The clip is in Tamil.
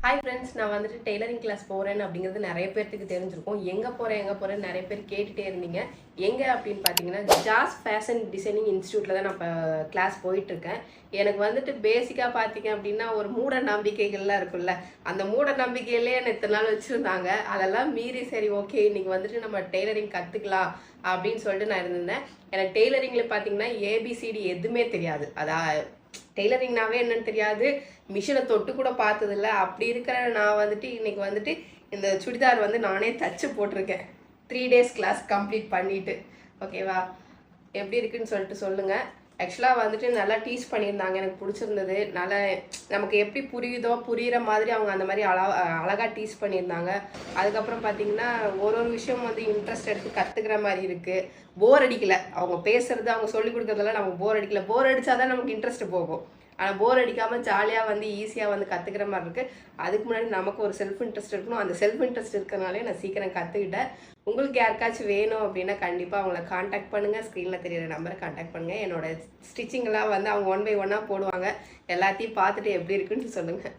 ஹாய் ஃப்ரெண்ட்ஸ், நான் வந்துட்டு டெய்லரிங் கிளாஸ் போகிறேன் அப்படிங்கிறது நிறைய பேர்த்துக்கு தெரிஞ்சிருக்கும். எங்கே போகிறேன் நிறைய பேர் கேட்டுகிட்டே இருந்தீங்க. எங்கே அப்படின்னு பார்த்தீங்கன்னா ஜாஸ் ஃபேஷன் டிசைனிங் இன்ஸ்டியூட்டில் தான் நான் இப்போ கிளாஸ் போயிட்டுருக்கேன். எனக்கு வந்துட்டு பேசிக்காக பார்த்தீங்க அப்படின்னா ஒரு மூட நம்பிக்கைகள்லாம் இருக்குல்ல, அந்த மூட நம்பிக்கையிலே என்னை இத்தனை நாள் வச்சுருந்தாங்க. அதெல்லாம் மீறி சரி ஓகே இன்னைக்கு வந்துட்டு நம்ம டெய்லரிங் கற்றுக்கலாம் அப்படின்னு சொல்லிட்டு நான் இருந்திருந்தேன். எனக்கு டெய்லரிங்கில் பார்த்தீங்கன்னா ஏபிசிடி எதுவுமே தெரியாது. டெய்லரிங்னாவே என்னன்னு தெரியாது, மிஷினை தொட்டு கூட பார்த்ததில்ல. அப்படி இருக்கிற நான் வந்துட்டு இன்னைக்கு வந்துட்டு இந்த சுடிதார் வந்து நானே தச்சு போட்டிருக்கேன். 3 days கிளாஸ் கம்ப்ளீட் பண்ணிட்டு. ஓகேவா, எப்படி இருக்குன்னு சொல்லிட்டு சொல்லுங்கள். ஆக்சுவலாக வந்துட்டு நல்லா டீச் பண்ணியிருந்தாங்க, எனக்கு பிடிச்சிருந்தது. நல்லா நமக்கு எப்படி புரியுதோ புரிகிற மாதிரி அவங்க அந்த மாதிரி அழகாக டீச் பண்ணியிருந்தாங்க. அதுக்கப்புறம் பார்த்தீங்கன்னா ஒரு விஷயம் வந்து இன்ட்ரெஸ்ட் எடுத்து கற்றுக்கிற மாதிரி இருக்குது. போர் அடிக்கலை, அவங்க பேசுறது அவங்க சொல்லிக் கொடுக்குறதெல்லாம் நமக்கு போர் அடிக்கலை. போர் அடித்தாதான் நமக்கு இன்ட்ரெஸ்ட் போகும். ஆனால் போர் அடிக்காமல் ஜாலியாக வந்து ஈஸியாக வந்து கற்றுக்கிற மாதிரி இருக்குது. அதுக்கு முன்னாடி நமக்கு ஒரு செல்ஃப் இன்ட்ரெஸ்ட் இருக்கணும். அந்த செல்ஃப் இன்ட்ரெஸ்ட் இருக்கிறனாலே நான் சீக்கிரம் கற்றுக்கிட்டேன். உங்களுக்கு யாருக்காச்சும் வேணும் அப்படின்னா கண்டிப்பாக அவங்கள காண்டாக்ட் பண்ணுங்கள். ஸ்க்ரீனில் தெரியிற நம்பரை காண்டாக்ட் பண்ணுங்கள். என்னோட ஸ்டிச்சிங்கெல்லாம் வந்து அவங்க 1 by 1 போடுவாங்க. எல்லாத்தையும் பார்த்துட்டு எப்படி இருக்குன்னு சொல்லுங்கள்.